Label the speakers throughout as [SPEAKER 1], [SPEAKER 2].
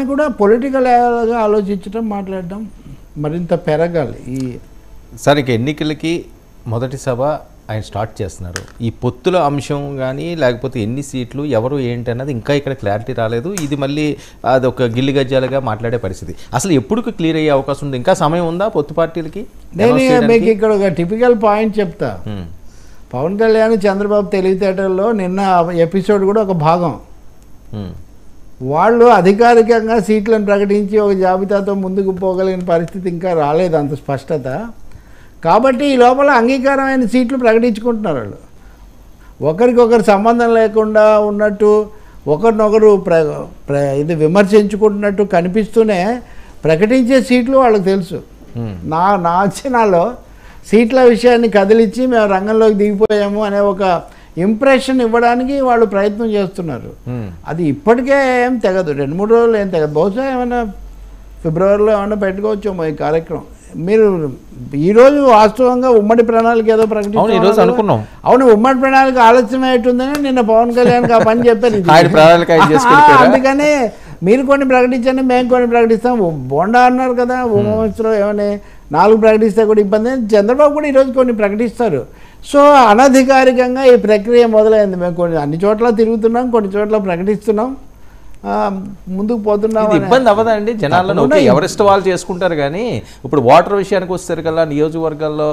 [SPEAKER 1] కూడా పొలిటికల్ ఆలోచించడం మాట్లాడడం మరింత పెరగాలి. ఈ
[SPEAKER 2] సార్ ఇక ఎన్నికలకి మొదటి సభ ఆయన స్టార్ట్ చేస్తున్నారు. ఈ పొత్తుల అంశం కానీ లేకపోతే ఎన్ని సీట్లు ఎవరు ఏంటి అన్నది ఇంకా ఇక్కడ క్లారిటీ రాలేదు. ఇది మళ్ళీ అది ఒక గిల్లి గజ్జాలుగా మాట్లాడే పరిస్థితి. అసలు ఎప్పుడు క్లియర్ అయ్యే అవకాశం ఉంది? ఇంకా సమయం ఉందా పొత్తు పార్టీలకి?
[SPEAKER 1] నేను మీకు ఇక్కడ ఒక టిపికల్ పాయింట్ చెప్తా. పవన్ కళ్యాణ్ చంద్రబాబు తెలివితేటల్లో నిన్న ఎపిసోడ్ కూడా ఒక భాగం. వాళ్ళు అధికారికంగా సీట్లను ప్రకటించి ఒక జాబితాతో ముందుకు పోగలిగిన పరిస్థితి ఇంకా రాలేదు అంత స్పష్టత. కాబట్టి ఈ లోపల అంగీకారమైన సీట్లు ప్రకటించుకుంటున్నారు. వాళ్ళు ఒకరికొకరు సంబంధం లేకుండా ఉన్నట్టు ఒకరినొకరు ఇది విమర్శించుకుంటున్నట్టు కనిపిస్తూనే ప్రకటించే సీట్లు వాళ్ళకి తెలుసు. నా అంచనాలో సీట్ల విషయాన్ని కదిలించి మేము రంగంలోకి దిగిపోయాము అనే ఒక ఇంప్రెషన్ ఇవ్వడానికి వాళ్ళు ప్రయత్నం చేస్తున్నారు. అది ఇప్పటికే ఏం తెగదు, 2-3 రోజులు ఏం తెగదు. బహుశా ఏమైనా ఫిబ్రవరిలో ఏమైనా పెట్టుకోవచ్చేమో ఈ కార్యక్రమం. మీరు ఈరోజు వాస్తవంగా ఉమ్మడి ప్రణాళిక ఏదో ప్రకటించారు. అవును, ఉమ్మడి ప్రణాళిక ఆలస్యమయ్యేటుందని నిన్న పవన్ కళ్యాణ్ ఆ పని చెప్పారు. అందుకని మీరు కొన్ని ప్రకటించండి, మేము కొన్ని ప్రకటిస్తాం. బోండా అన్నారు కదా, ఉమామేశ్వరరావు ఏమని 4 ప్రకటిస్తే కూడా ఇబ్బంది. చంద్రబాబు కూడా ఈరోజు కొన్ని ప్రకటిస్తారు. సో అనధికారికంగా ఈ ప్రక్రియ మొదలైంది. మేము కొన్ని అన్ని చోట్ల తిరుగుతున్నాం, కొన్ని చోట్ల ప్రకటిస్తున్నాం, ముందుకు పోతున్నాం.
[SPEAKER 2] ఇబ్బంది అవ్వదా అండి జనాలను? ఎవరిష్ట వాళ్ళు చేసుకుంటారు. కానీ ఇప్పుడు ఓటర్ విషయానికి వస్తారు కల్లా, నియోజకవర్గాల్లో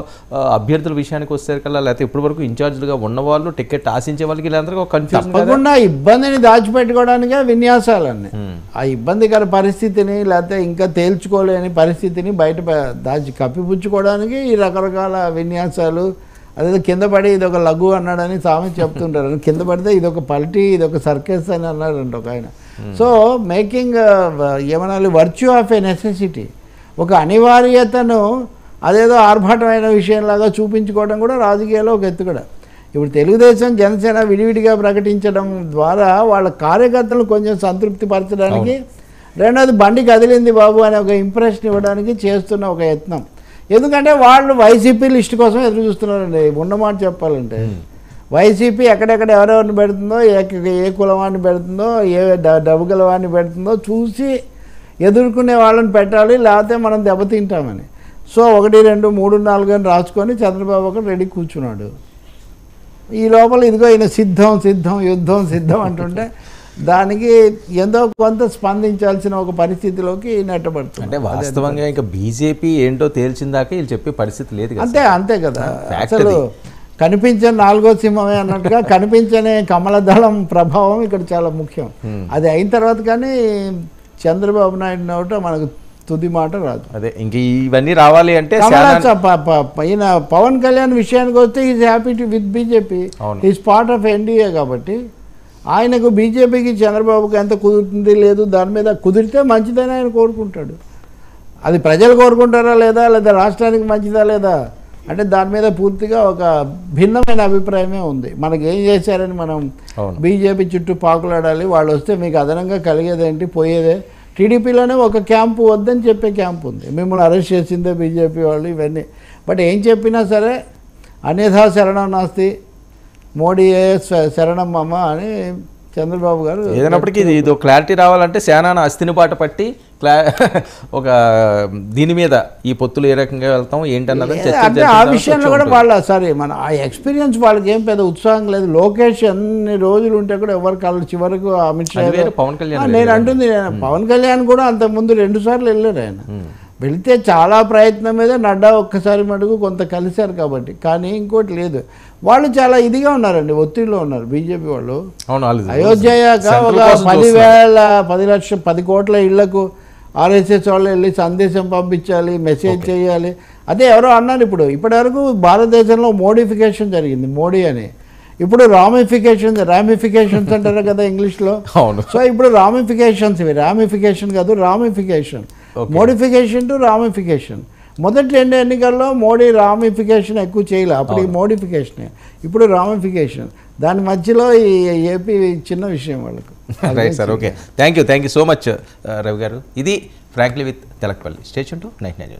[SPEAKER 2] అభ్యర్థుల విషయానికి వస్తారు కల్లా, లేకపోతే ఇప్పటి వరకు ఇన్ఛార్జ్లుగా ఉన్న వాళ్ళు, టికెట్ ఆశించే వాళ్ళకి వీళ్ళందరికీ ఒక కన్ఫ్యూజన్.
[SPEAKER 1] తప్పకుండా ఇబ్బందిని దాచిపెట్టుకోవడానికే విన్యాసాలన్నీ. ఆ ఇబ్బందికర పరిస్థితిని లేకపోతే ఇంకా తేల్చుకోలేని పరిస్థితిని బయట కప్పిపుచ్చుకోవడానికి ఈ రకరకాల విన్యాసాలు. అదేదో కింద పడి ఇదొక లఘు అన్నాడని సామెత చెప్తుంటారు. కింద పడితే ఇదొక పల్టీ, ఇదొక సర్కస్ అని అన్నాడంట ఒక ఆయన. సో మేకింగ్ ఏమనాలి, వర్చ్యూ ఆఫ్ ఏ నెసెసిటీ, ఒక అనివార్యతను అదేదో ఆర్భాటమైన విషయంలాగా చూపించుకోవడం కూడా రాజకీయాల్లో ఒక ఎత్తు కూడా. ఇప్పుడు తెలుగుదేశం జనసేన విడివిడిగా ప్రకటించడం ద్వారా వాళ్ళ కార్యకర్తలను కొంచెం సంతృప్తి పరచడానికి, రెండోది బండి కదిలింది బాబు అనే ఒక ఇంప్రెషన్ ఇవ్వడానికి చేస్తున్న ఒక యత్నం. ఎందుకంటే వాళ్ళు వైసీపీ లిస్ట్ కోసం ఎదురు చూస్తున్నారండి. ఉన్నమాట చెప్పాలంటే వైసీపీ ఎక్కడెక్కడ ఎవరెవరిని పెడుతుందో, ఏ కులవాన్ని పెడుతుందో, ఏ డబ్బు గలవాన్ని పెడుతుందో చూసి ఎదుర్కొనే వాళ్ళని పెట్టాలి, లేకపోతే మనం దెబ్బతింటామని. సో 1, 2, 3, 4 అని రాసుకొని చంద్రబాబు ఒకటి రెడీ కూర్చున్నాడు. ఈ లోపల ఇదిగో ఈయన సిద్ధం సిద్ధం యుద్ధం సిద్ధం అంటుంటే దానికి ఎంతో కొంత స్పందించాల్సిన ఒక పరిస్థితిలోకి నెట్టబడుతుంది.
[SPEAKER 2] అంటే వాస్తవంగా ఇంకా బీజేపీ ఏంటో తేల్చిందాకే వీళ్ళు చెప్పే పరిస్థితి లేదు.
[SPEAKER 1] అంతే కదా. అసలు కనిపించని 4వ సింహమే అన్నట్టుగా కనిపించని కమలదళం ప్రభావం ఇక్కడ చాలా ముఖ్యం. అది అయిన తర్వాత కానీ చంద్రబాబు నాయుడు నోట మనకు తుది మాట రాదు.
[SPEAKER 2] అదే ఇంక ఇవన్నీ రావాలి అంటే
[SPEAKER 1] ఈయన పవన్ కళ్యాణ్ విషయానికి వస్తే is happy to with BJP, is part of NDA. కాబట్టి ఆయనకు బీజేపీకి చంద్రబాబుకి ఎంత కుదురుతుంది లేదు, దాని మీద కుదిరితే మంచిదని ఆయన కోరుకుంటాడు. అది ప్రజలు కోరుకుంటారా లేదా రాష్ట్రానికి మంచిదా లేదా అంటే దాని మీద పూర్తిగా ఒక భిన్నమైన అభిప్రాయమే ఉంది. మనకి ఏం చేశారని మనం బీజేపీ చుట్టూ పాకులాడాలి. వాళ్ళు వస్తే మీకు అదనంగా కలిగేదేంటి, పోయేదే. టీడీపీలోనే ఒక క్యాంపు వద్దని చెప్పే క్యాంపు ఉంది. మిమ్మల్ని అరెస్ట్ చేసిందే బీజేపీ వాళ్ళు, ఇవన్నీ. బట్ ఏం చెప్పినా సరే అన్యథా శరణం నాస్తి, మోడీయే శరణం మమ అని చంద్రబాబు గారు
[SPEAKER 2] ఏదైనప్పటికీ ఇది క్లారిటీ రావాలంటే సేనాను అస్థినిపాట పట్టి ఒక దీని మీద ఈ పొత్తులు ఏ రకంగా వెళ్తాం ఏంటన్నది
[SPEAKER 1] అంటే ఆ విషయంలో కూడా వాళ్ళ మన ఆ ఎక్స్పీరియన్స్ వాళ్ళకి ఏం పెద్ద ఉత్సాహం లేదు. లోకేష్ అన్ని రోజులు ఉంటే కూడా ఎవరికి వాళ్ళు చివరకు అమిత్ షా,
[SPEAKER 2] పవన్ కళ్యాణ్,
[SPEAKER 1] నేను అంటుంది పవన్ కళ్యాణ్ కూడా అంతకుముందు 2 సార్లు వెళ్ళారు. ఆయన వెళితే చాలా ప్రయత్నం మీద నడ్డా ఒక్కసారి మటుకు కొంత కలిశారు కాబట్టి. కానీ ఇంకోటి లేదు, వాళ్ళు చాలా ఇదిగా ఉన్నారండి, ఒత్తిడిలో ఉన్నారు బీజేపీ వాళ్ళు. అయోధ్య ఒక 10 కోట్ల ఇళ్లకు ఆర్ఎస్ఎస్ వాళ్ళు వెళ్ళి సందేశం పంపించాలి, మెసేజ్ చేయాలి. అదే ఎవరో అన్నారు. ఇప్పటివరకు భారతదేశంలో మోడిఫికేషన్ జరిగింది, మోడీ అని. ఇప్పుడు రామిఫికేషన్స్ అంటారు కదా ఇంగ్లీష్లో. సో ఇప్పుడు రామిఫికేషన్ కాదు, రామిఫికేషన్, మోడిఫికేషన్ టు రామిఫికేషన్. మొదటి 2 ఎన్నికల్లో మోడీ రామిఫికేషన్ ఎక్కువ చేయలే, అప్పుడు మోడిఫికేషనే, ఇప్పుడు రామిఫికేషన్. దాని మధ్యలో ఈ ఏపీ చిన్న విషయం వాళ్ళకు.
[SPEAKER 2] Right sir, okay, thank you so much Ravi గారు. ఇది frankly with Telakapalli. Stay tuned to 99 news.